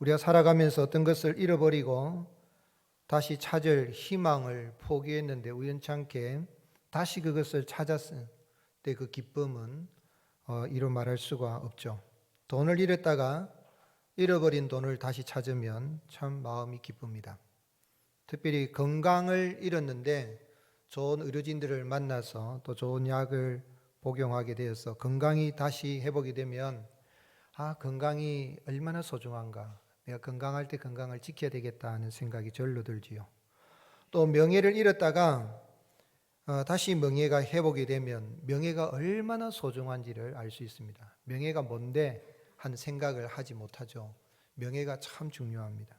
우리가 살아가면서 어떤 것을 잃어버리고 다시 찾을 희망을 포기했는데 우연찮게 다시 그것을 찾았을 때 그 기쁨은 이루 말할 수가 없죠. 돈을 잃었다가 잃어버린 돈을 다시 찾으면 참 마음이 기쁩니다. 특별히 건강을 잃었는데 좋은 의료진들을 만나서 또 좋은 약을 복용하게 되어서 건강이 다시 회복이 되면 건강이 얼마나 소중한가. 내가 건강할 때 건강을 지켜야 되겠다 하는 생각이 절로 들지요. 또 명예를 잃었다가 다시 명예가 회복이 되면 명예가 얼마나 소중한지를 알 수 있습니다. 명예가 뭔데 하는 생각을 하지 못하죠. 명예가 참 중요합니다.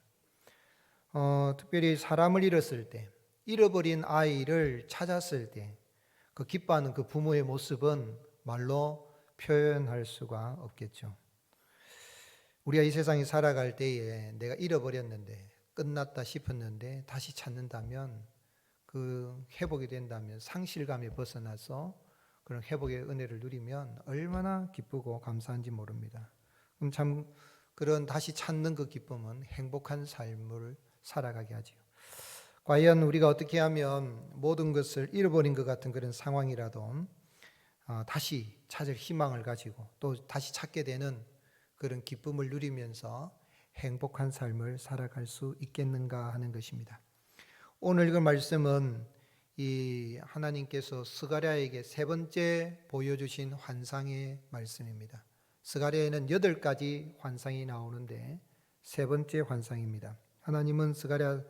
특별히 사람을 잃었을 때, 잃어버린 아이를 찾았을 때 그 기뻐하는 그 부모의 모습은 말로 표현할 수가 없겠죠. 우리가 이 세상에 살아갈 때에 내가 잃어버렸는데 끝났다 싶었는데 다시 찾는다면 그 회복이 된다면 상실감에 벗어나서 그런 회복의 은혜를 누리면 얼마나 기쁘고 감사한지 모릅니다. 그럼 참 그런 다시 찾는 그 기쁨은 행복한 삶을 살아가게 하지요. 과연 우리가 어떻게 하면 모든 것을 잃어버린 것 같은 그런 상황이라도 다시 찾을 희망을 가지고 또 다시 찾게 되는 그런 기쁨을 누리면서 행복한 삶을 살아갈 수 있겠는가 하는 것입니다. 오늘 읽은 말씀은 이 하나님께서 스가랴에게 세 번째 보여주신 환상의 말씀입니다. 스가랴에는 8가지 환상이 나오는데 세 번째 환상입니다. 하나님은 스가랴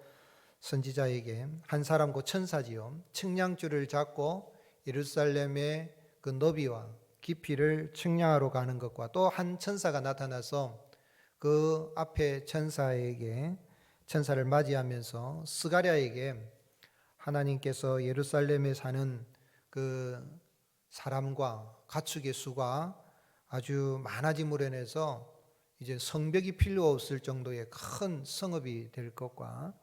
선지자에게 한 사람 곧 천사지요, 측량줄을 잡고 예루살렘의 그 너비와 깊이를 측량하러 가는 것과 또 한 천사가 나타나서 그 앞에 천사를 맞이하면서 스가랴에게 하나님께서 예루살렘에 사는 그 사람과 가축의 수가 아주 많아짐으로 인해서 이제 성벽이 필요 없을 정도의 큰 성읍이 될 것과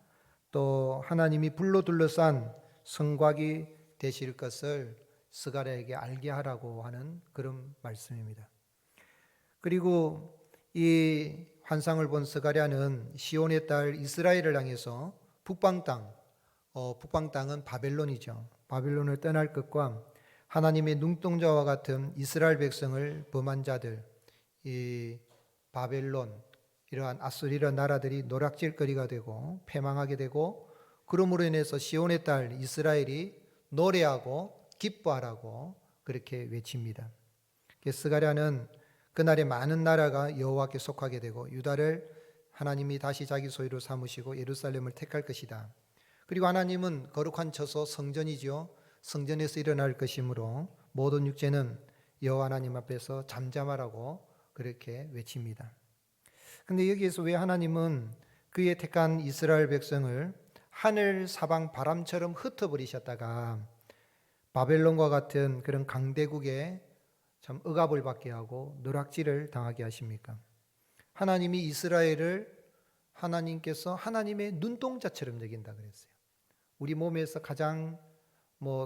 또 하나님이 불로 둘러싼 성곽이 되실 것을 스가랴에게 알게 하라고 하는 그런 말씀입니다. 그리고 이 환상을 본 스가랴는 시온의 딸 이스라엘을 향해서 북방 땅은 바벨론이죠. 바벨론을 떠날 것과 하나님의 눈동자와 같은 이스라엘 백성을 범한 자들, 이 바벨론, 이러한 아수리라 나라들이 노략질거리가 되고 패망하게 되고 그러므로 인해서 시온의 딸 이스라엘이 노래하고 기뻐하라고 그렇게 외칩니다. 스가랴는 그날에 많은 나라가 여호와께 속하게 되고 유다를 하나님이 다시 자기 소유로 삼으시고 예루살렘을 택할 것이다. 그리고 하나님은 거룩한 처소 성전이지요. 성전에서 일어날 것이므로 모든 육체는 여호와 하나님 앞에서 잠잠하라고 그렇게 외칩니다. 근데 여기에서 왜 하나님은 그의 택한 이스라엘 백성을 하늘 사방 바람처럼 흩어버리셨다가 바벨론과 같은 그런 강대국에 참 억압을 받게 하고 노략질을 당하게 하십니까? 하나님이 이스라엘을 하나님께서 하나님의 눈동자처럼 여긴다 그랬어요. 우리 몸에서 가장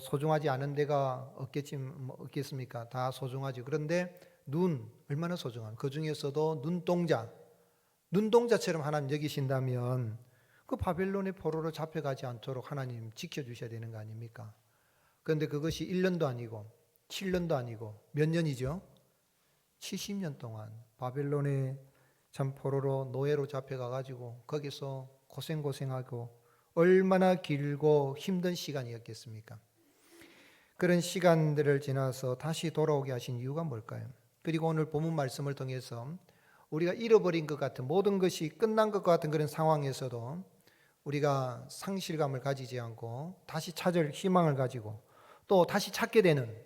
소중하지 않은 데가 없겠습니까? 다 소중하지. 그런데 눈 얼마나 소중한? 그 중에서도 눈동자처럼 하나님 여기신다면 그 바벨론의 포로로 잡혀가지 않도록 하나님 지켜주셔야 되는 거 아닙니까? 그런데 그것이 1년도 아니고 7년도 아니고 몇 년이죠? 70년 동안 바벨론의 참 포로로 노예로 잡혀가가지고 거기서 고생하고 얼마나 길고 힘든 시간이었겠습니까? 그런 시간들을 지나서 다시 돌아오게 하신 이유가 뭘까요? 그리고 오늘 본문 말씀을 통해서 우리가 잃어버린 것 같은 모든 것이 끝난 것 같은 그런 상황에서도 우리가 상실감을 가지지 않고 다시 찾을 희망을 가지고 또 다시 찾게 되는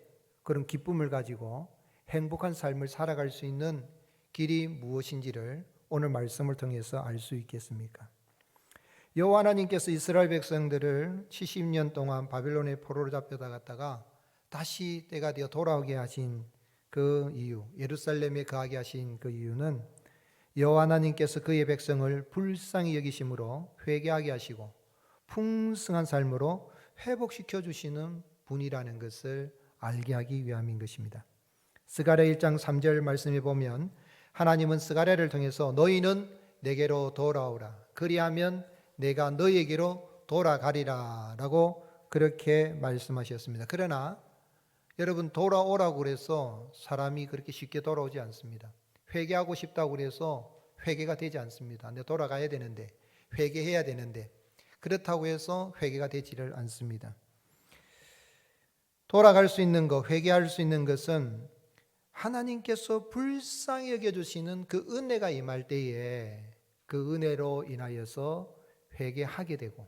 그런 기쁨을 가지고 행복한 삶을 살아갈 수 있는 길이 무엇인지를 오늘 말씀을 통해서 알 수 있겠습니까? 여호와 하나님께서 이스라엘 백성들을 70년 동안 바벨론의 포로로 잡혀다갔다가 다시 때가 되어 돌아오게 하신 그 이유, 예루살렘에 거하게 하신 그 이유는 여호와 하나님께서 그의 백성을 불쌍히 여기심으로 회개하게 하시고 풍성한 삶으로 회복시켜 주시는 분이라는 것을 알게 하기 위함인 것입니다. 스가랴 1장 3절 말씀에 보면 하나님은 스가랴를 통해서 너희는 내게로 돌아오라. 그리하면 내가 너에게로 돌아가리라 라고 그렇게 말씀하셨습니다. 그러나 여러분, 돌아오라고 그래서 사람이 그렇게 쉽게 돌아오지 않습니다. 회개하고 싶다고 그래서 회개가 되지 않습니다. 근데 돌아가야 되는데, 회개해야 되는데, 그렇다고 해서 회개가 되지를 않습니다. 돌아갈 수 있는 것, 회개할 수 있는 것은 하나님께서 불쌍히 여겨주시는 그 은혜가 임할 때에 그 은혜로 인하여서 회개하게 되고,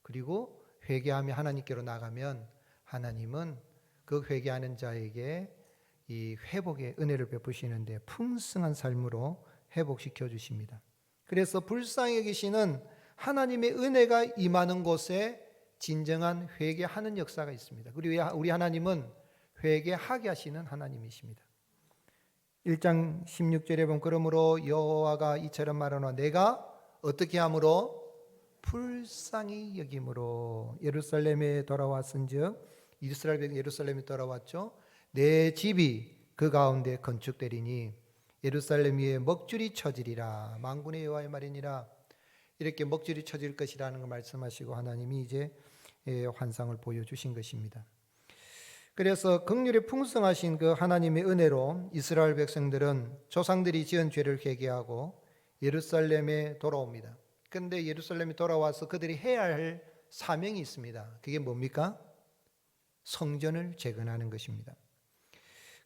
그리고 회개하며 하나님께로 나가면 하나님은 그 회개하는 자에게 이 회복의 은혜를 베푸시는데 풍성한 삶으로 회복시켜 주십니다. 그래서 불쌍히 여기시는 하나님의 은혜가 임하는 곳에 진정한 회개하는 역사가 있습니다. 그리고 우리 하나님은 회개하게 하시는 하나님이십니다. 1장 16절에 보면 그러므로 여호와가 이처럼 말하노라 내가 어떻게 함으로 불쌍히 여김으로 예루살렘에 돌아왔은즉 이스라엘 백성 예루살렘에 돌아왔죠. 내 집이 그 가운데 건축되리니 예루살렘 위에 먹줄이 쳐지리라. 만군의 여호와의 말이니라. 이렇게 먹줄이 쳐질 것이라는 걸 말씀하시고 하나님이 이제 환상을 보여주신 것입니다. 그래서 긍휼이 풍성하신 그 하나님의 은혜로 이스라엘 백성들은 조상들이 지은 죄를 회개하고 예루살렘에 돌아옵니다. 그런데 예루살렘에 돌아와서 그들이 해야 할 사명이 있습니다. 그게 뭡니까? 성전을 재건하는 것입니다.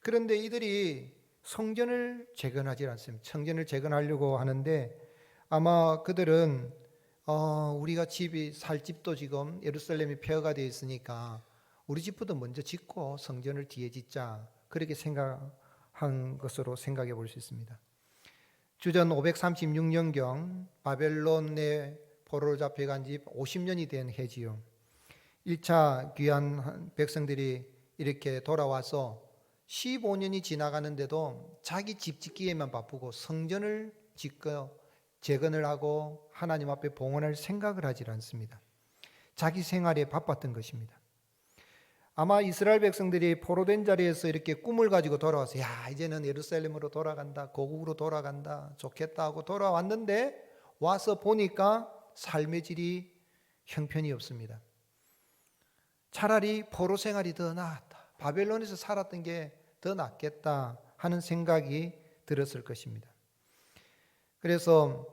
그런데 이들이 성전을 재건하지 않습니다. 성전을 재건하려고 하는데 아마 그들은 우리가 살 집도 지금 예루살렘이 폐허가 되어 있으니까 우리 집부터 먼저 짓고 성전을 뒤에 짓자, 그렇게 생각한 것으로 생각해 볼 수 있습니다. 주전 536년경 바벨론의 포로로 잡혀간 지 50년이 된 해지요. 1차 귀한 백성들이 이렇게 돌아와서 15년이 지나가는데도 자기 집 짓기에만 바쁘고 성전을 짓고 재건을 하고 하나님 앞에 봉헌할 생각을 하지 않습니다. 자기 생활에 바빴던 것입니다. 아마 이스라엘 백성들이 포로된 자리에서 이렇게 꿈을 가지고 돌아와서 이제는 예루살렘으로 돌아간다, 고국으로 돌아간다, 좋겠다 하고 돌아왔는데 와서 보니까 삶의 질이 형편이 없습니다. 차라리 포로 생활이 더 나았다, 바벨론에서 살았던 게 더 낫겠다 하는 생각이 들었을 것입니다. 그래서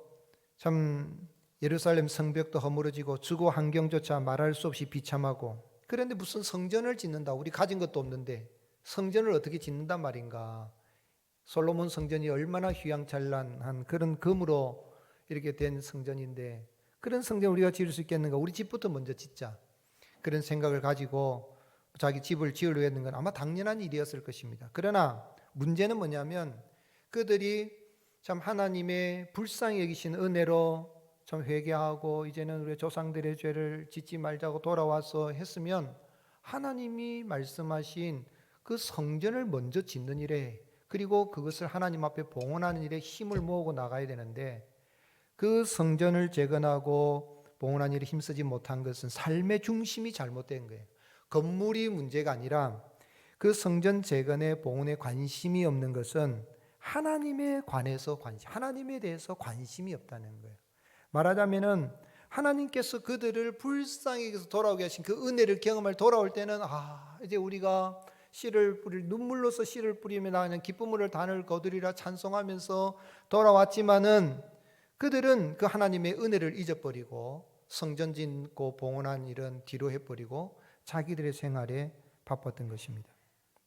참 예루살렘 성벽도 허물어지고 주거 환경조차 말할 수 없이 비참하고, 그런데 무슨 성전을 짓는다, 우리 가진 것도 없는데 성전을 어떻게 짓는단 말인가. 솔로몬 성전이 얼마나 휘황찬란한 그런 금으로 이렇게 된 성전인데 그런 성전 우리가 지을 수 있겠는가, 우리 집부터 먼저 짓자, 그런 생각을 가지고 자기 집을 지으려고 했는 건 아마 당연한 일이었을 것입니다. 그러나 문제는 뭐냐면 그들이 참 하나님의 불쌍히 여기신 은혜로 참 회개하고 이제는 우리 조상들의 죄를 짓지 말자고 돌아와서 했으면 하나님이 말씀하신 그 성전을 먼저 짓는 일에, 그리고 그것을 하나님 앞에 봉헌하는 일에 힘을 모으고 나가야 되는데 그 성전을 재건하고 봉헌하는 일에 힘쓰지 못한 것은 삶의 중심이 잘못된 거예요. 건물이 문제가 아니라 그 성전 재건에 봉헌에 관심이 없는 것은 하나님에 관해서 하나님에 대해서 관심이 없다는 거예요. 말하자면은 하나님께서 그들을 불쌍히 여기서 돌아오게 하신 그 은혜를 경험할 돌아올 때는 이제 우리가 눈물로서 씨를 뿌리며 나가는 기쁨으로 단을 거두리라 찬송하면서 돌아왔지만은 그들은 그 하나님의 은혜를 잊어버리고 성전 짓고 봉헌한 일은 뒤로 해버리고 자기들의 생활에 바빴던 것입니다.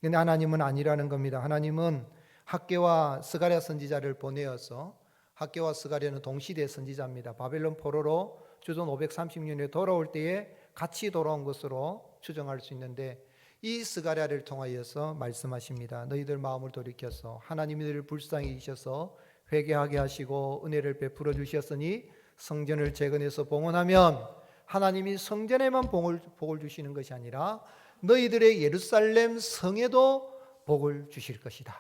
그런데 하나님은 아니라는 겁니다. 하나님은 학개와 스가랴 선지자를 보내어서, 학개와 스가랴는 동시대 선지자입니다. 바벨론 포로로 주전 530년에 돌아올 때에 같이 돌아온 것으로 추정할 수 있는데 이 스가랴를 통하여서 말씀하십니다. 너희들 마음을 돌이켜서 하나님이 너희를 불쌍히 여기셔서 회개하게 하시고 은혜를 베풀어 주셨으니 성전을 재건해서 봉헌하면 하나님이 성전에만 복을 주시는 것이 아니라 너희들의 예루살렘 성에도 복을 주실 것이다.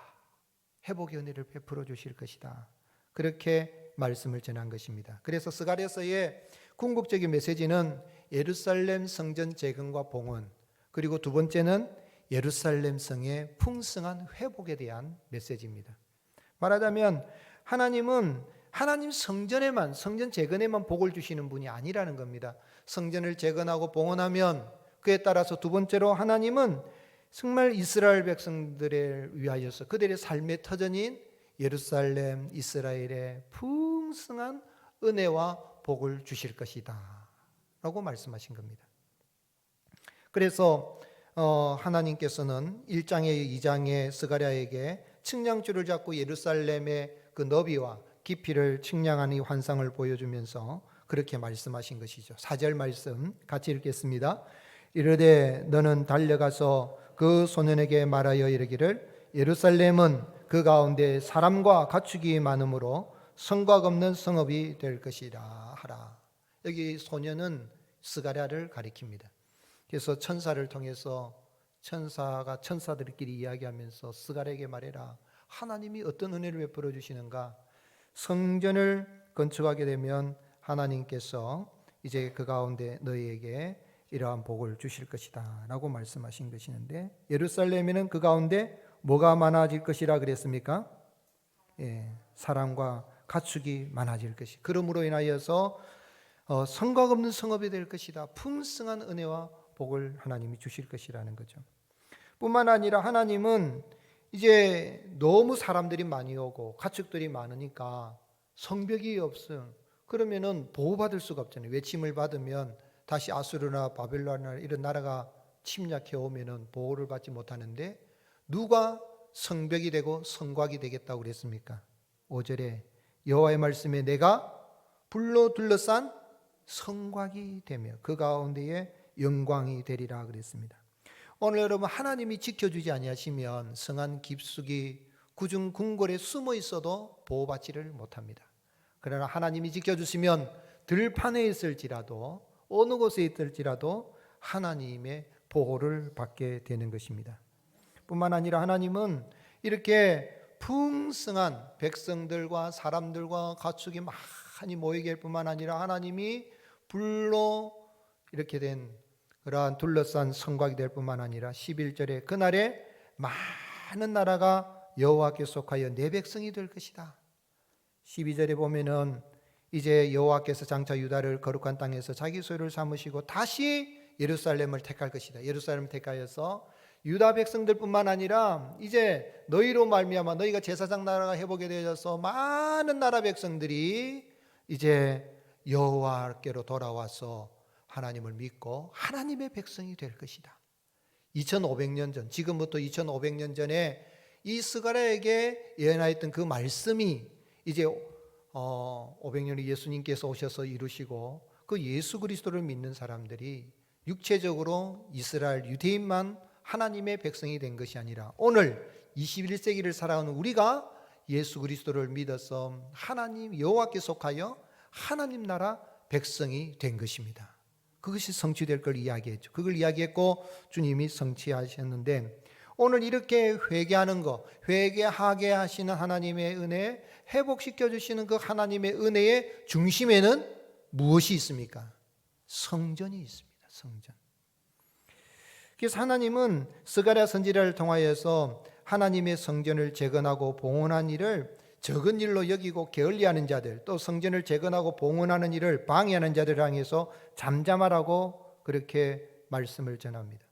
회복의 은혜를 베풀어 주실 것이다. 그렇게 말씀을 전한 것입니다. 그래서 스가랴서의 궁극적인 메시지는 예루살렘 성전 재건과 봉헌, 그리고 두 번째는 예루살렘 성의 풍성한 회복에 대한 메시지입니다. 말하자면 하나님은 하나님 성전에만, 성전 재건에만 복을 주시는 분이 아니라는 겁니다. 성전을 재건하고 봉헌하면 그에 따라서 두 번째로 하나님은 정말 이스라엘 백성들을 위하여서 그들의 삶의 터전인 예루살렘, 이스라엘에 풍성한 은혜와 복을 주실 것이다 라고 말씀하신 겁니다. 그래서 하나님께서는 1장에 2장에 스가랴에게 측량줄을 잡고 예루살렘의 그 너비와 깊이를 측량하는 이 환상을 보여주면서 그렇게 말씀하신 것이죠. 4절 말씀 같이 읽겠습니다. 이르되 너는 달려가서 그 소년에게 말하여 이르기를 예루살렘은 그 가운데 사람과 가축이 많으므로 성곽 없는 성읍이 될 것이라 하라. 여기 소년은 스가랴를 가리킵니다. 그래서 천사를 통해서 천사가 천사들끼리 이야기하면서 스가랴에게 말해라. 하나님이 어떤 은혜를 베풀어 주시는가? 성전을 건축하게 되면 하나님께서 이제 그 가운데 너희에게 이러한 복을 주실 것이다 라고 말씀하신 것이는데, 예루살렘에는 그 가운데 뭐가 많아질 것이라 그랬습니까? 사람과 가축이 많아질 것이. 그러므로 인하여서 성곽 없는 성읍이 될 것이다. 풍성한 은혜와 복을 하나님이 주실 것이라는 거죠. 뿐만 아니라 하나님은 이제 너무 사람들이 많이 오고 가축들이 많으니까 성벽이 없어요. 그러면은 보호받을 수가 없잖아요. 외침을 받으면 다시 아수르나 바벨론이나 이런 나라가 침략해 오면은 보호를 받지 못하는데, 누가 성벽이 되고 성곽이 되겠다고 그랬습니까? 5절에 여호와의 말씀에 내가 불로 둘러싼 성곽이 되며 그 가운데에 영광이 되리라 그랬습니다. 오늘 여러분, 하나님이 지켜주지 아니하시면 성안 깊숙이 구중 궁궐에 숨어 있어도 보호받지를 못합니다. 그러나 하나님이 지켜주시면 들판에 있을지라도 어느 곳에 있을지라도 하나님의 보호를 받게 되는 것입니다. 뿐만 아니라 하나님은 이렇게 풍성한 백성들과 사람들과 가축이 많이 모이게 할 뿐만 아니라 하나님이 불로 이렇게 된 그러한 둘러싼 성곽이 될 뿐만 아니라 11절에 그날에 많은 나라가 여호와께 속하여 내 백성이 될 것이다. 12절에 보면은 이제 여호와께서 장차 유다를 거룩한 땅에서 자기 소유를 삼으시고 다시 예루살렘을 택할 것이다. 예루살렘을 택하여서 유다 백성들뿐만 아니라 이제 너희로 말미암아 너희가 제사장 나라가 회복이 되어서 많은 나라 백성들이 이제 여호와께로 돌아와서 하나님을 믿고 하나님의 백성이 될 것이다. 2500년 전, 지금부터 2500년 전에 이 스가랴에게 예언하였던 그 말씀이 이제 500년이 예수님께서 오셔서 이루시고 그 예수 그리스도를 믿는 사람들이 육체적으로 이스라엘 유대인만 하나님의 백성이 된 것이 아니라 오늘 21세기를 살아가는 우리가 예수 그리스도를 믿어서 하나님 여호와께 속하여 하나님 나라 백성이 된 것입니다. 그것이 성취될 걸 이야기했죠. 그걸 이야기했고 주님이 성취하셨는데, 오늘 이렇게 회개하는 것, 회개하게 하시는 하나님의 은혜, 회복시켜 주시는 그 하나님의 은혜의 중심에는 무엇이 있습니까? 성전이 있습니다. 성전. 그래서 하나님은 스가랴 선지자를 통하여서 하나님의 성전을 재건하고 봉헌한 일을 적은 일로 여기고 게을리하는 자들, 또 성전을 재건하고 봉헌하는 일을 방해하는 자들을 향해서 잠잠하라고 그렇게 말씀을 전합니다.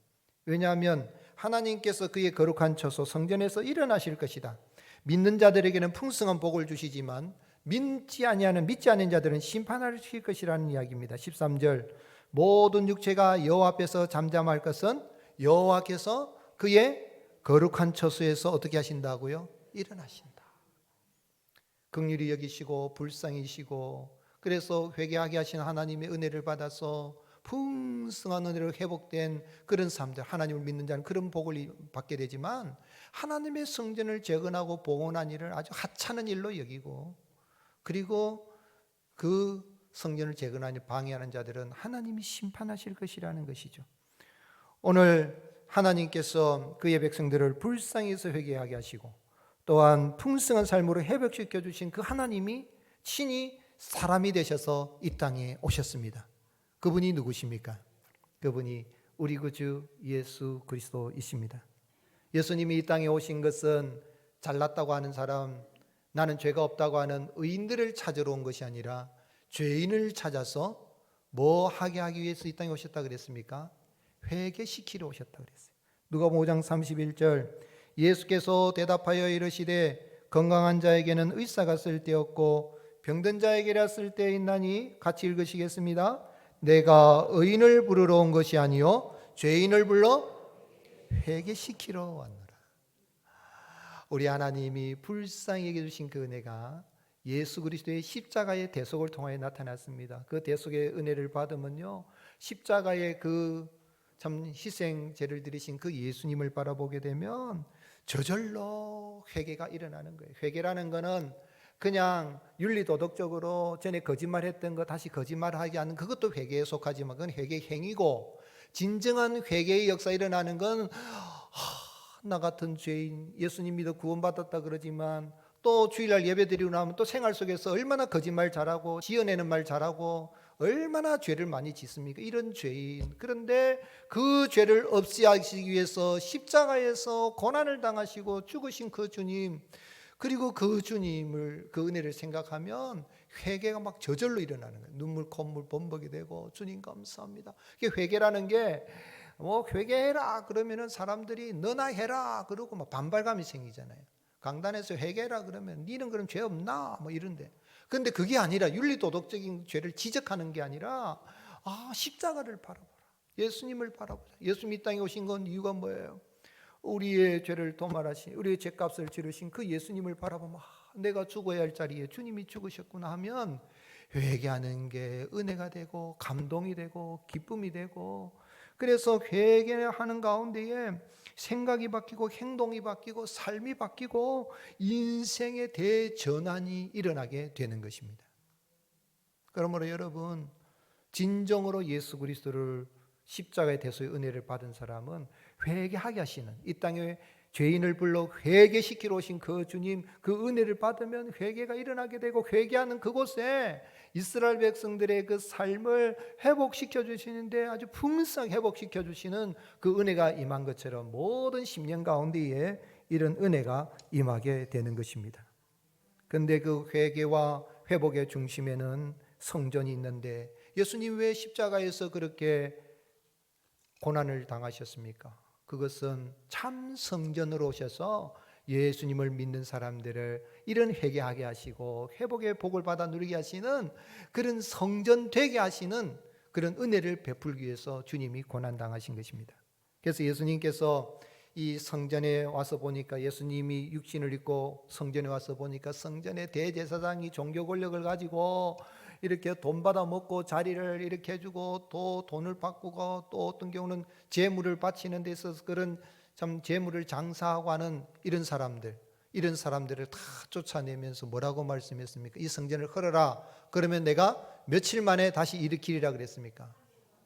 왜냐하면 하나님께서 그의 거룩한 처소 성전에서 일어나실 것이다. 믿는 자들에게는 풍성한 복을 주시지만 믿지 않는 자들은 심판하실 것이라는 이야기입니다. 13절 모든 육체가 여호와 앞에서 잠잠할 것은 여호와께서 그의 거룩한 처소에서 어떻게 하신다고요? 일어나신다. 긍휼히 여기시고 불쌍히시고, 그래서 회개하게 하신 하나님의 은혜를 받아서 풍성한 은혜로 회복된 그런 사람들, 하나님을 믿는 자는 그런 복을 받게 되지만 하나님의 성전을 재건하고 봉헌한 일을 아주 하찮은 일로 여기고, 그리고 그 성전을 재건하니 방해하는 자들은 하나님이 심판하실 것이라는 것이죠. 오늘 하나님께서 그의 백성들을 불쌍히 해서 회개하게 하시고 또한 풍성한 삶으로 회복시켜 주신 그 하나님이 친히 사람이 되셔서 이 땅에 오셨습니다. 그분이 누구십니까? 그분이 우리 구주 예수 그리스도이십니다. 예수님이 이 땅에 오신 것은 잘났다고 하는 사람, 나는 죄가 없다고 하는 의인들을 찾으러 온 것이 아니라 죄인을 찾아서 뭐 하게 하기 위해서 이 땅에 오셨다 그랬습니까? 회개시키러 오셨다 그랬어요. 누가복음 5장 31절 예수께서 대답하여 이르시되 건강한 자에게는 의사가 쓸데없고 병든 자에게라 쓸데있나니 같이 읽으시겠습니다. 내가 의인을 부르러 온 것이 아니요 죄인을 불러 회개시키러 왔노라. 우리 하나님이 불쌍히 여겨주신 그 은혜가 예수 그리스도의 십자가의 대속을 통하여 나타났습니다. 그 대속의 은혜를 받으면요, 십자가의 그 참 희생제를 드리신 그 예수님을 바라보게 되면 저절로 회개가 일어나는 거예요. 회개라는 거는 그냥 윤리도덕적으로 전에 거짓말했던 거 다시 거짓말하지 않는 그것도 회개에 속하지만 그건 회개 행위고, 진정한 회개의 역사 일어나는 건 나 같은 죄인 예수님 믿어 구원받았다 그러지만 또 주일날 예배 드리고 나면 또 생활 속에서 얼마나 거짓말 잘하고 지어내는 말 잘하고 얼마나 죄를 많이 짓습니까? 이런 죄인. 그런데 그 죄를 없이 하시기 위해서 십자가에서 고난을 당하시고 죽으신 그 주님, 그리고 그 주님을, 그 은혜를 생각하면 회개가 막 저절로 일어나는 거예요. 눈물 콧물 범벅이 되고 주님 감사합니다. 이게 회개라는 게 뭐 회개해라 그러면은 사람들이 너나 해라 그러고 막 반발감이 생기잖아요. 강단에서 회개해라 그러면 니는 그럼 죄 없나 뭐 이런데, 근데 그게 아니라 윤리도덕적인 죄를 지적하는 게 아니라 십자가를 바라보라, 예수님을 바라보자. 예수님 이 땅에 오신 건 이유가 뭐예요? 우리의 죄를 도말하신, 우리의 죄값을 치르신 그 예수님을 바라보면 내가 죽어야 할 자리에 주님이 죽으셨구나 하면 회개하는 게 은혜가 되고 감동이 되고 기쁨이 되고, 그래서 회개하는 가운데에 생각이 바뀌고 행동이 바뀌고 삶이 바뀌고 인생의 대전환이 일어나게 되는 것입니다. 그러므로 여러분, 진정으로 예수 그리스도를 십자가의 대속의 은혜를 받은 사람은 회개하게 하시는, 이 땅에 죄인을 불러 회개시키러 오신 그 주님, 그 은혜를 받으면 회개가 일어나게 되고, 회개하는 그곳에 이스라엘 백성들의 그 삶을 회복시켜 주시는데 아주 풍성하게 회복시켜 주시는 그 은혜가 임한 것처럼 모든 10년 가운데에 이런 은혜가 임하게 되는 것입니다. 그런데 그 회개와 회복의 중심에는 성전이 있는데 예수님 왜 십자가에서 그렇게 고난을 당하셨습니까? 그것은 참 성전으로 오셔서 예수님을 믿는 사람들을 이런 회개하게 하시고 회복의 복을 받아 누리게 하시는 그런 성전 되게 하시는 그런 은혜를 베풀기 위해서 주님이 고난 당하신 것입니다. 그래서 예수님께서 이 성전에 와서 보니까, 예수님이 육신을 입고 성전에 와서 보니까 성전의 대제사장이 종교 권력을 가지고 이렇게 돈 받아 먹고 자리를 이렇게 해주고 또 돈을 바꾸고 또 어떤 경우는 재물을 바치는 데 있어서 그런 참 재물을 장사하고 하는 이런 사람들을 다 쫓아내면서 뭐라고 말씀했습니까? 이 성전을 헐어라. 그러면 내가 며칠 만에 다시 일으키리라 그랬습니까?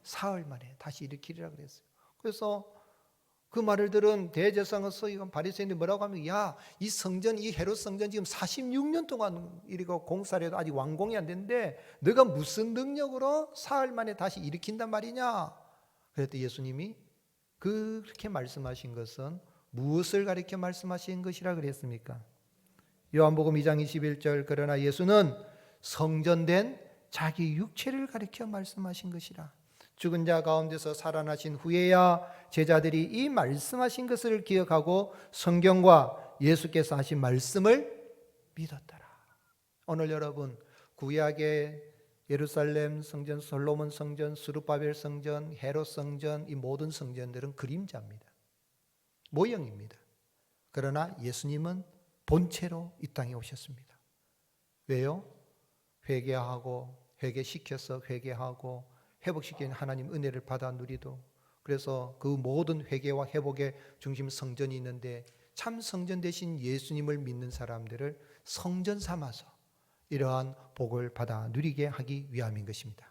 사흘 만에 다시 일으키리라 그랬어요. 그래서 그 말을 들은 대제사장에서 이건 바리새인들이 뭐라고 하면, 야, 이 성전, 이 헤롯 성전 지금 46년 동안 이리고 공사를 해도 아직 완공이 안 됐는데 너가 무슨 능력으로 사흘 만에 다시 일으킨단 말이냐? 그랬더니 예수님이 그렇게 말씀하신 것은 무엇을 가리켜 말씀하신 것이라 그랬습니까? 요한복음 2장 21절 그러나 예수는 성전된 자기 육체를 가리켜 말씀하신 것이라. 죽은 자 가운데서 살아나신 후에야 제자들이 이 말씀하신 것을 기억하고 성경과 예수께서 하신 말씀을 믿었더라. 오늘 여러분, 구약의 예루살렘 성전, 솔로몬 성전, 스룹바벨 성전, 헤롯 성전, 이 모든 성전들은 그림자입니다. 모형입니다. 그러나 예수님은 본체로 이 땅에 오셨습니다. 왜요? 회개하고 회개시켜서 회개하고 회복시키는 하나님 은혜를 받아 누리도, 그래서 그 모든 회개와 회복의 중심 성전이 있는데 참 성전 대신 예수님을 믿는 사람들을 성전 삼아서 이러한 복을 받아 누리게 하기 위함인 것입니다.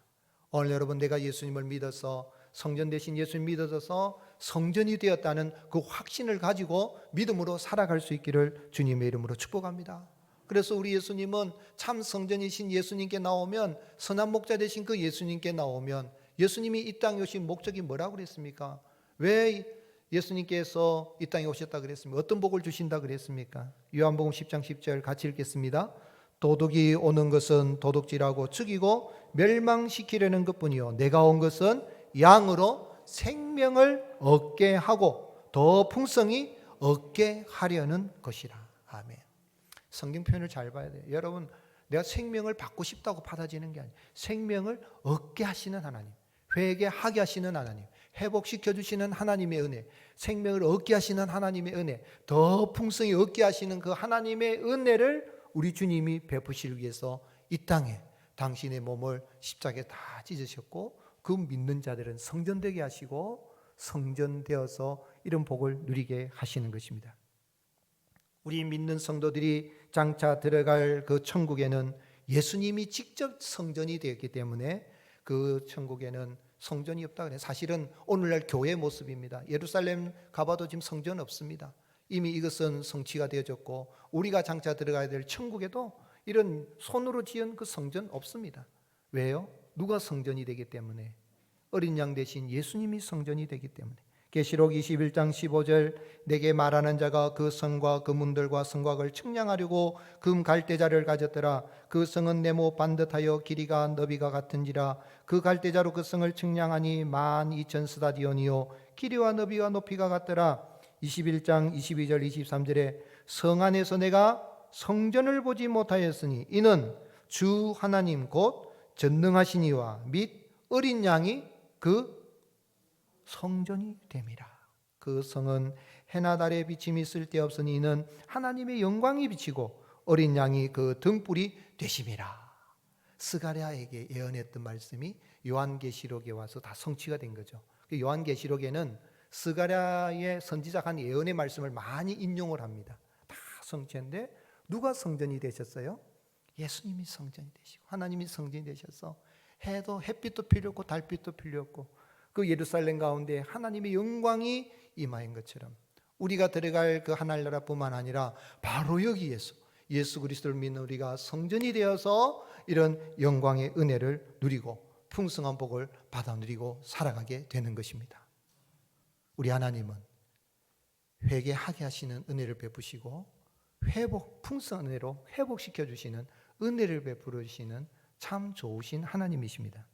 오늘 여러분, 내가 예수님을 믿어서 성전 대신 예수님 믿어서 성전이 되었다는 그 확신을 가지고 믿음으로 살아갈 수 있기를 주님의 이름으로 축복합니다. 그래서 우리 예수님은 참 성전이신 예수님께 나오면, 선한 목자 되신 그 예수님께 나오면 예수님이 이 땅에 오신 목적이 뭐라고 그랬습니까? 왜 예수님께서 이 땅에 오셨다 그랬습니까? 어떤 복을 주신다 그랬습니까? 요한복음 10장 10절 같이 읽겠습니다. 도둑이 오는 것은 도둑질하고 죽이고 멸망시키려는 것뿐이요 내가 온 것은 양으로 생명을 얻게 하고 더 풍성히 얻게 하려는 것이라. 아멘. 성경 표현을 잘 봐야 돼요. 여러분, 내가 생명을 받고 싶다고 받아지는 게 아니에요. 생명을 얻게 하시는 하나님, 회개하게 하시는 하나님, 회복시켜 주시는 하나님의 은혜, 생명을 얻게 하시는 하나님의 은혜, 더 풍성히 얻게 하시는 그 하나님의 은혜를 우리 주님이 베푸시기 위해서 이 땅에 당신의 몸을 십자가에 다 찢으셨고 그 믿는 자들은 성전되게 하시고 성전되어서 이런 복을 누리게 하시는 것입니다. 우리 믿는 성도들이 장차 들어갈 그 천국에는 예수님이 직접 성전이 되었기 때문에 그 천국에는 성전이 없다 그래요. 사실은 오늘날 교회 모습입니다. 예루살렘 가봐도 지금 성전 없습니다. 이미 이것은 성취가 되어졌고 우리가 장차 들어가야 될 천국에도 이런 손으로 지은 그 성전 없습니다. 왜요? 누가 성전이 되기 때문에? 어린 양 대신 예수님이 성전이 되기 때문에. 계시록 21장 15절 내게 말하는 자가 그 성과 그 문들과 성곽을 측량하려고 금 갈대자를 가졌더라. 그 성은 네모 반듯하여 길이가 너비가 같은지라. 그 갈대자로 그 성을 측량하니 12,000스다디온이요 길이와 너비와 높이가 같더라. 21장 22절 23절에 성 안에서 내가 성전을 보지 못하였으니 이는 주 하나님 곧 전능하신 이와 및 어린 양이 그 성전이 됨이라. 그 성은 해나 달의 비침이 쓸데없으니 이는 하나님의 영광이 비치고 어린 양이 그 등불이 되심이라. 스가랴에게 예언했던 말씀이 요한계시록에 와서 다 성취가 된 거죠. 요한계시록에는 스가랴의 선지자가 한 예언의 말씀을 많이 인용을 합니다. 다 성취인데 누가 성전이 되셨어요? 예수님이 성전이 되시고 하나님이 성전이 되셔서 해도 햇빛도 필요 없고 달빛도 필요 없고 그 예루살렘 가운데 하나님의 영광이 임하인 것처럼 우리가 들어갈 그 하늘나라뿐만 아니라 바로 여기에서 예수 그리스도를 믿는 우리가 성전이 되어서 이런 영광의 은혜를 누리고 풍성한 복을 받아 누리고 살아가게 되는 것입니다. 우리 하나님은 회개하게 하시는 은혜를 베푸시고 풍성한 은혜로 회복시켜 주시는 은혜를 베풀어 주시는 참 좋으신 하나님이십니다.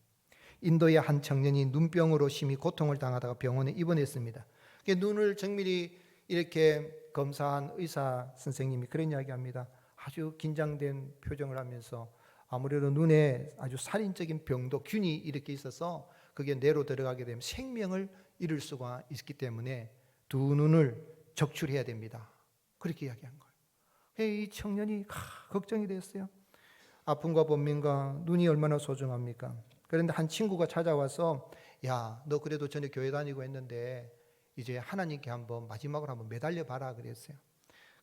인도의 한 청년이 눈병으로 심히 고통을 당하다가 병원에 입원했습니다. 눈을 정밀히 이렇게 검사한 의사 선생님이 그런 이야기합니다. 아주 긴장된 표정을 하면서 아무래도 눈에 아주 살인적인 병도 균이 이렇게 있어서 그게 뇌로 들어가게 되면 생명을 잃을 수가 있기 때문에 두 눈을 적출해야 됩니다. 그렇게 이야기한 거예요. 이 청년이 걱정이 됐어요. 아픔과 번민과 눈이 얼마나 소중합니까? 그런데 한 친구가 찾아와서 야, 너 그래도 전에 교회 다니고 했는데 이제 하나님께 한번 마지막으로 한번 매달려 봐라 그랬어요.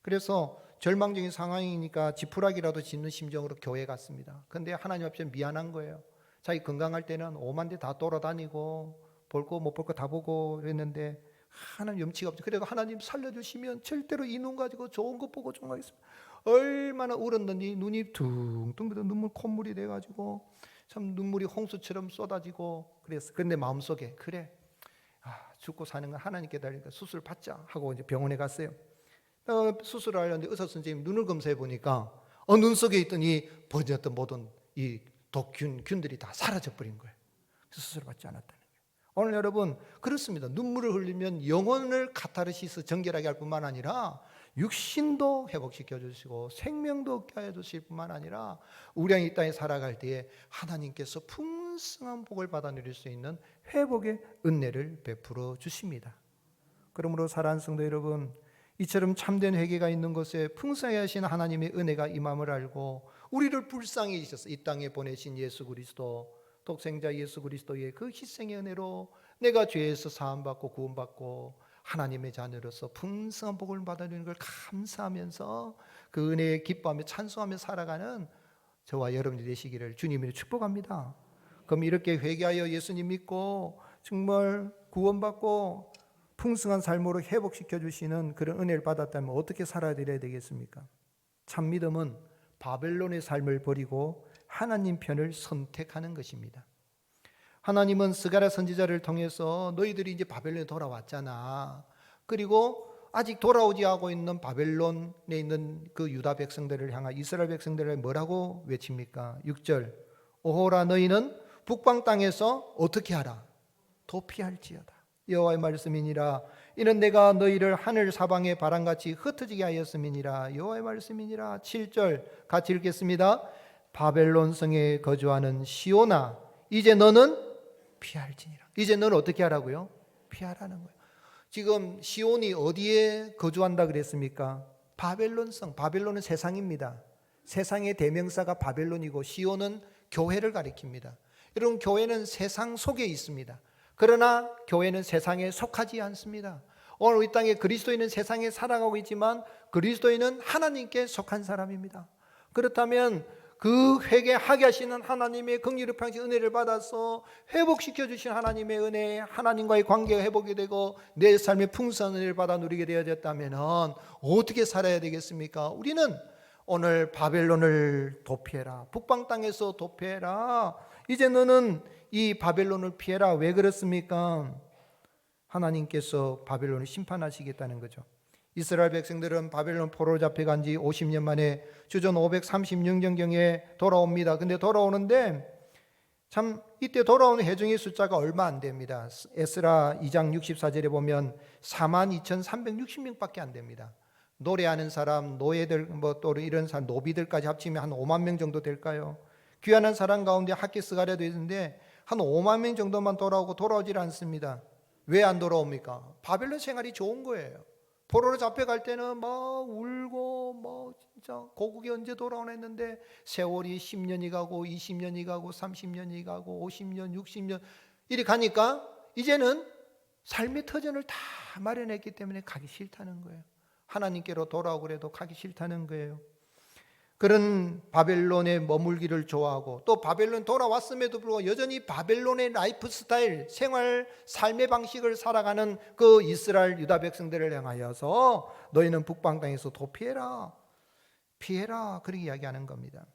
그래서 절망적인 상황이니까 지푸라기라도 짚는 심정으로 교회 갔습니다. 근데 하나님 앞에 미안한 거예요. 자기 건강할 때는 5만 대 다 돌아다니고 볼 거 못 볼 거 다 보고 그랬는데 하나님 염치가 없죠. 그래도 하나님 살려주시면 절대로 이 눈 가지고 좋은 것 보고 종하겠습니다. 얼마나 울었는지 눈이 둥둥 눈물 콧물이 돼가지고 참 눈물이 홍수처럼 쏟아지고 그랬어요. 그런데 마음속에 그래 죽고 사는 건 하나님께 달리니까 수술 받자 하고 이제 병원에 갔어요. 수술을 하려는데 의사 선생님 눈을 검사해 보니까 눈 속에 있던 이 번졌던 모든 이 균들이 다 사라져 버린 거예요. 수술을 받지 않았다는 거예요. 오늘 여러분 그렇습니다. 눈물을 흘리면 영혼을 카타르시스 정결하게 할 뿐만 아니라 육신도 회복시켜 주시고 생명도 얻게 해 주실 뿐만 아니라 우리 이 땅에 살아갈 때에 하나님께서 풍성한 복을 받아 누릴 수 있는 회복의 은혜를 베풀어 주십니다. 그러므로 사랑하는 성도 여러분, 이처럼 참된 회개가 있는 곳에 풍성하게 하신 하나님의 은혜가 임함을 알고 우리를 불쌍히 여기셔서 이 땅에 보내신 예수 그리스도, 독생자 예수 그리스도의 그 희생의 은혜로 내가 죄에서 사함받고 구원받고 하나님의 자녀로서 풍성한 복을 받아들이는 걸 감사하면서 그 은혜에 기뻐하며 찬송하며 살아가는 저와 여러분이 되시기를 주님으로 축복합니다. 그럼 이렇게 회개하여 예수님 믿고 정말 구원받고 풍성한 삶으로 회복시켜 주시는 그런 은혜를 받았다면 어떻게 살아야 되겠습니까? 참 믿음은 바벨론의 삶을 버리고 하나님 편을 선택하는 것입니다. 하나님은 스가랴 선지자를 통해서 너희들이 이제 바벨론에 돌아왔잖아. 그리고 아직 돌아오지 하고 있는 바벨론에 있는 그 유다 백성들을 향한 이스라엘 백성들을 뭐라고 외칩니까? 6절 오호라 너희는 북방 땅에서 어떻게 하라? 도피할지어다. 여호와의 말씀이니라. 이는 내가 너희를 하늘 사방의 바람같이 흩어지게 하였음이니라. 여호와의 말씀이니라. 7절 같이 읽겠습니다. 바벨론 성에 거주하는 시온아 이제 너는 피할지니라. 이제 너는 어떻게 하라고요? 피하라는 거예요. 지금 시온이 어디에 거주한다 그랬습니까? 바벨론 성. 바벨론은 세상입니다. 세상의 대명사가 바벨론이고 시온은 교회를 가리킵니다. 여러분 교회는 세상 속에 있습니다. 그러나 교회는 세상에 속하지 않습니다. 오늘 이 땅에 그리스도인은 세상에 살아가고 있지만 그리스도인은 하나님께 속한 사람입니다. 그렇다면 그 회개하게 하시는 하나님의 긍휼을 평시 은혜를 받아서 회복시켜 주신 하나님의 은혜에 하나님과의 관계가 회복이 되고 내 삶의 풍성한 은혜를 받아 누리게 되어졌다면 어떻게 살아야 되겠습니까? 우리는 오늘 바벨론을 도피해라. 북방 땅에서 도피해라. 이제 너는 이 바벨론을 피해라. 왜 그렇습니까? 하나님께서 바벨론을 심판하시겠다는 거죠. 이스라엘 백성들은 바벨론 포로로 잡혀간 지 50년 만에 주전 536년경에 돌아옵니다. 근데 돌아오는데 참 이때 돌아오는 회중의 숫자가 얼마 안 됩니다. 에스라 2장 64절에 보면 42,360명밖에 안 됩니다. 노래하는 사람, 노예들, 또 이런 사람, 노비들까지 합치면 한 5만 명 정도 될까요? 귀환한 사람 가운데 학계 스가랴도 있는데 한 5만 명 정도만 돌아오질 않습니다. 왜 안 돌아옵니까? 바벨론 생활이 좋은 거예요. 포로로 잡혀갈 때는 막 울고 진짜 고국이 언제 돌아오나 했는데 세월이 10년이 가고 20년이 가고 30년이 가고 50년 60년 이리 가니까 이제는 삶의 터전을 다 마련했기 때문에 가기 싫다는 거예요. 하나님께로 돌아오고 그래도 가기 싫다는 거예요. 그런 바벨론에 머물기를 좋아하고 또 바벨론 돌아왔음에도 불구하고 여전히 바벨론의 라이프 스타일, 생활, 삶의 방식을 살아가는 그 이스라엘 유다 백성들을 향하여서 너희는 북방 땅에서 도피해라, 피해라 그렇게 이야기하는 겁니다.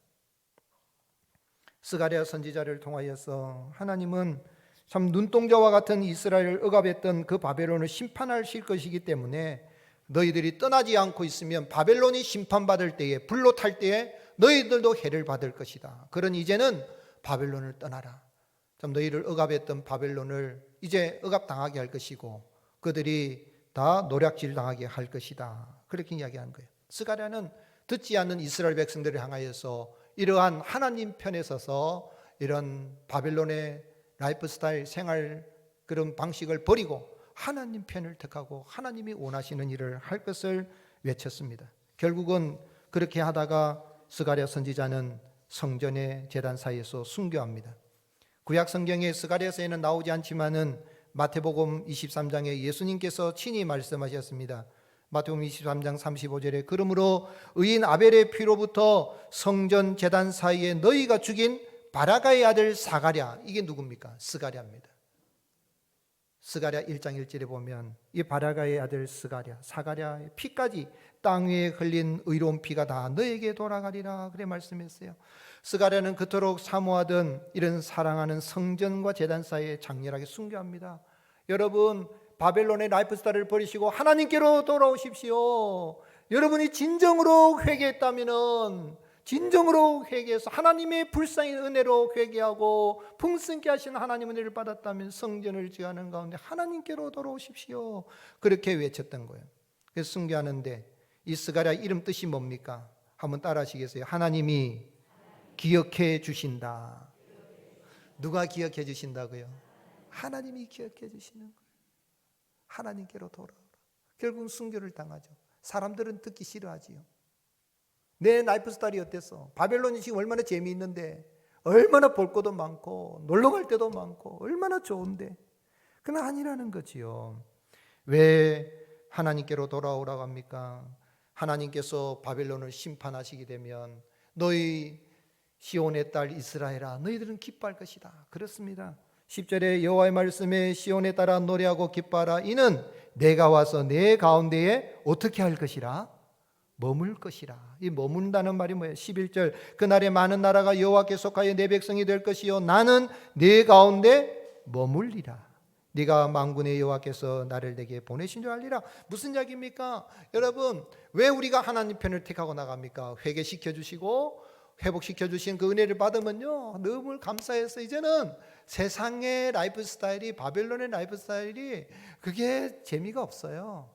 스가랴 선지자를 통하여서 하나님은 참 눈동자와 같은 이스라엘을 억압했던 그 바벨론을 심판하실 것이기 때문에 너희들이 떠나지 않고 있으면 바벨론이 심판받을 때에 불로 탈 때에 너희들도 해를 받을 것이다. 그러니 이제는 바벨론을 떠나라. 참 너희를 억압했던 바벨론을 이제 억압당하게 할 것이고 그들이 다 노략질 당하게 할 것이다. 그렇게 이야기한 거예요. 스가랴는 듣지 않는 이스라엘 백성들을 향하여서 이러한 하나님 편에 서서 이런 바벨론의 라이프 스타일 생활 그런 방식을 버리고 하나님 편을 택하고 하나님이 원하시는 일을 할 것을 외쳤습니다. 결국은 그렇게 하다가 스가랴 선지자는 성전의 제단 사이에서 순교합니다. 구약 성경에 스가랴서에는 나오지 않지만은 마태복음 23장에 예수님께서 친히 말씀하셨습니다. 마태복음 23장 35절에 그러므로 의인 아벨의 피로부터 성전 제단 사이에 너희가 죽인 바라가의 아들 사가랴, 이게 누굽니까? 스가랴입니다. 스가랴 1장 1절에 보면 이 바라가의 아들 사가랴의 피까지 땅 위에 흘린 의로운 피가 다 너에게 돌아가리라 그래 말씀했어요. 스가랴는 그토록 사모하던 이런 사랑하는 성전과 제단 사이에 장렬하게 순교합니다. 여러분 바벨론의 라이프 스타일을 버리시고 하나님께로 돌아오십시오. 여러분이 진정으로 회개했다면 진정으로 회개해서 하나님의 불쌍히 은혜로 회개하고 풍성케 하신 하나님의 은혜를 받았다면 성전을 지어하는 가운데 하나님께로 돌아오십시오. 그렇게 외쳤던 거예요. 그래서 순교하는데 이 스가랴 이름 뜻이 뭡니까? 한번 따라 하시겠어요? 하나님이 기억해 주신다. 누가 기억해 주신다고요? 하나님이 기억해 주시는 거예요. 하나님께로 돌아오라. 결국 순교를 당하죠. 사람들은 듣기 싫어하지요. 내 라이프 스타일이 어땠어? 바벨론이 지금 얼마나 재미있는데 얼마나 볼 것도 많고 놀러 갈 때도 많고 얼마나 좋은데 그건 아니라는 거지요. 왜 하나님께로 돌아오라고 합니까? 하나님께서 바벨론을 심판하시게 되면 너희 시온의 딸 이스라엘아 너희들은 기뻐할 것이다. 그렇습니다. 10절에 여호와의 말씀에 시온에 따라 노래하고 기뻐하라. 이는 내가 와서 내 가운데에 어떻게 할 것이라? 머물 것이라. 이 머문다는 말이 뭐예요? 11절 그날에 많은 나라가 여호와께 속하여 내 백성이 될 것이요 나는 내 가운데 머물리라. 네가 만군의 여호와께서 나를 내게 보내신 줄 알리라. 무슨 이야기입니까? 여러분, 왜 우리가 하나님 편을 택하고 나갑니까? 회개시켜 주시고 회복시켜 주신 그 은혜를 받으면요, 너무 감사해서 이제는 세상의 라이프 스타일이, 바벨론의 라이프 스타일이 그게 재미가 없어요.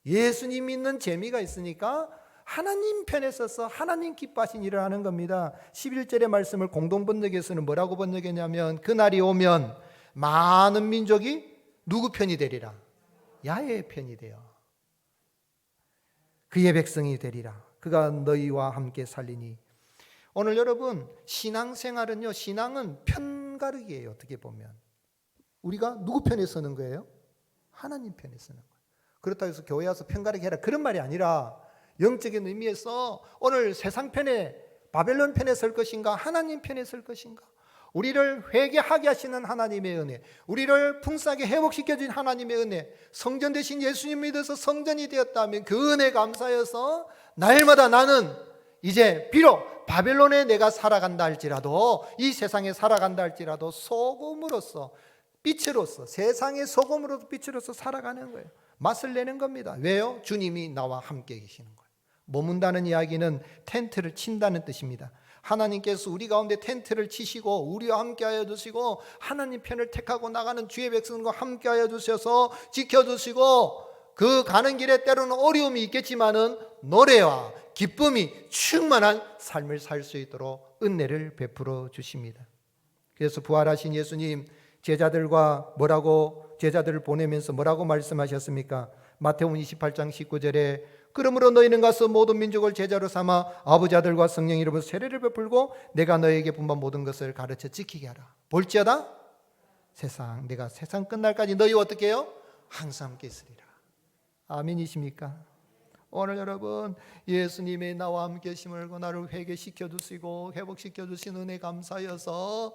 예수님 믿는 재미가 있으니까 하나님 편에 서서 하나님 기뻐하신 일을 하는 겁니다. 11절의 말씀을 공동번역에서는 뭐라고 번역했냐면, 그날이 오면 많은 민족이 누구 편이 되리라? 야훼의 편이 되어 그의 백성이 되리라. 그가 너희와 함께 살리니. 오늘 여러분, 신앙생활은요, 신앙은 편가르기예요. 어떻게 보면 우리가 누구 편에 서는 거예요? 하나님 편에 서는 거예요. 그렇다고 해서 교회 와서 편가르기 해라, 그런 말이 아니라 영적인 의미에서 오늘 세상 편에, 바벨론 편에 설 것인가, 하나님 편에 설 것인가, 우리를 회개하게 하시는 하나님의 은혜, 우리를 풍성하게 회복시켜 준 하나님의 은혜, 성전 되신 예수님 믿어서 성전이 되었다면 그 은혜 감사해서 날마다 나는 이제 비록 바벨론에 내가 살아간다 할지라도, 이 세상에 살아간다 할지라도 소금으로서, 빛으로서, 세상의 소금으로서 빛으로서 살아가는 거예요. 맛을 내는 겁니다. 왜요? 주님이 나와 함께 계시는 거예요. 머문다는 이야기는 텐트를 친다는 뜻입니다. 하나님께서 우리 가운데 텐트를 치시고 우리와 함께하여 주시고 하나님 편을 택하고 나가는 주의 백성과 함께하여 주셔서 지켜주시고, 그 가는 길에 때로는 어려움이 있겠지만은 노래와 기쁨이 충만한 삶을 살 수 있도록 은혜를 베풀어 주십니다. 그래서 부활하신 예수님 제자들을 보내면서 뭐라고 말씀하셨습니까? 마태복음 28장 19절에 그러므로 너희는 가서 모든 민족을 제자로 삼아 아버지 아들과 성령 이름으로 세례를 베풀고 내가 너희에게 분반 모든 것을 가르쳐 지키게 하라. 볼지어다 내가 세상 끝날까지 너희와 어떻게 해요? 항상 함께 있으리라. 아멘이십니까? 오늘 여러분, 예수님의 나와 함께 계심을 알고 나를 회개시켜 주시고 회복시켜 주신 은혜 감사여서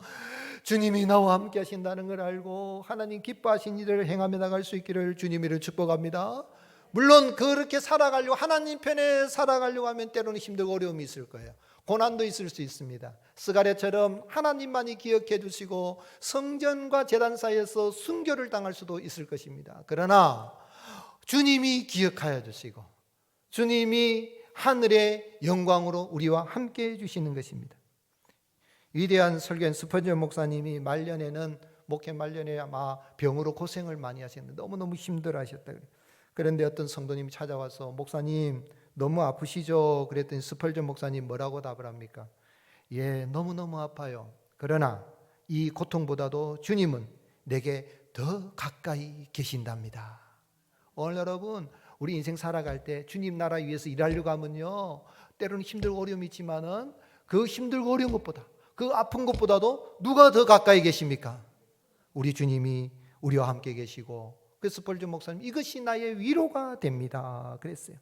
주님이 나와 함께 하신다는 걸 알고 하나님 기뻐하신 일을 행하며 나갈 수 있기를 주님을 축복합니다. 물론 그렇게 살아가려고, 하나님 편에 살아가려고 하면 때로는 힘들고 어려움이 있을 거예요. 고난도 있을 수 있습니다. 스가랴처럼 하나님만이 기억해 주시고 성전과 제단 사이에서 순교를 당할 수도 있을 것입니다. 그러나 주님이 기억하여 주시고 주님이 하늘의 영광으로 우리와 함께 해주시는 것입니다. 위대한 설교인 스퍼전 목사님이 말년에는, 목회 말년에 아마 병으로 고생을 많이 하셨는데 너무너무 힘들어 하셨다. 그런데 어떤 성도님이 찾아와서 목사님 너무 아프시죠? 그랬더니 스펄전 목사님 뭐라고 답을 합니까? 예, 너무너무 아파요. 그러나 이 고통보다도 주님은 내게 더 가까이 계신답니다. 오늘 여러분, 우리 인생 살아갈 때 주님 나라 위해서 일하려고 하면요, 때로는 힘들고 어려움이 있지만은 그 힘들고 어려운 것보다, 그 아픈 것보다도 누가 더 가까이 계십니까? 우리 주님이 우리와 함께 계시고, 그래서 스펄전 목사님 이것이 나의 위로가 됩니다 그랬어요.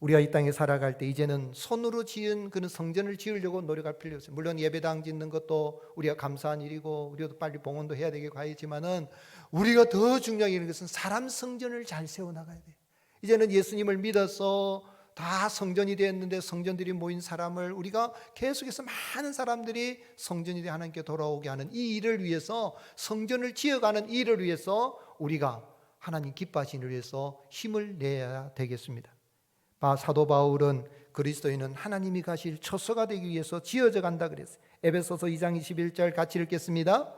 우리가 이 땅에 살아갈 때 이제는 손으로 지은 그런 성전을 지으려고 노력할 필요 없어요. 물론 예배당 짓는 것도 우리가 감사한 일이고 우리도 빨리 봉헌도 해야 되겠고 하지만은 우리가 더 중요한 것은 사람 성전을 잘 세워나가야 돼요. 이제는 예수님을 믿어서 다 성전이 되었는데 성전들이 모인 사람을 우리가 계속해서 많은 사람들이 성전이 되어 하나님께 돌아오게 하는 이 일을 위해서, 성전을 지어가는 이 일을 위해서 우리가 하나님 기뻐하시는 일을 위해서 힘을 내야 되겠습니다. 사도 바울은 그리스도인은 하나님이 가실 처소가 되기 위해서 지어져 간다 그랬어요. 에베소서 2장 21절 같이 읽겠습니다.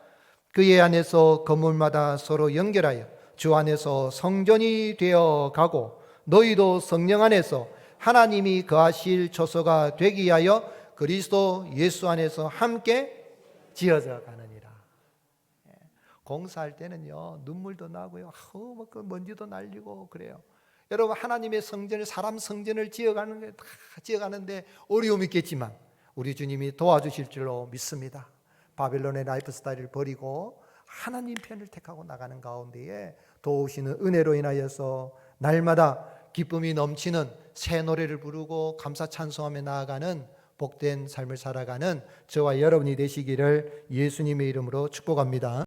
그의 안에서 건물마다 서로 연결하여 주 안에서 성전이 되어 가고 너희도 성령 안에서 하나님이 거하실 처소가 되기 위하여 그리스도 예수 안에서 함께 지어져 가느니라. 공사할 때는요, 눈물도 나고요, 그 먼지도 날리고 그래요. 여러분, 하나님의 성전을, 사람 성전을 지어가는데 어려움이 있겠지만 우리 주님이 도와주실 줄로 믿습니다. 바벨론의 라이프 스타일을 버리고 하나님 편을 택하고 나가는 가운데에 도우시는 은혜로 인하여서 날마다 기쁨이 넘치는 새 노래를 부르고 감사 찬송하며 나아가는 복된 삶을 살아가는 저와 여러분이 되시기를 예수님의 이름으로 축복합니다.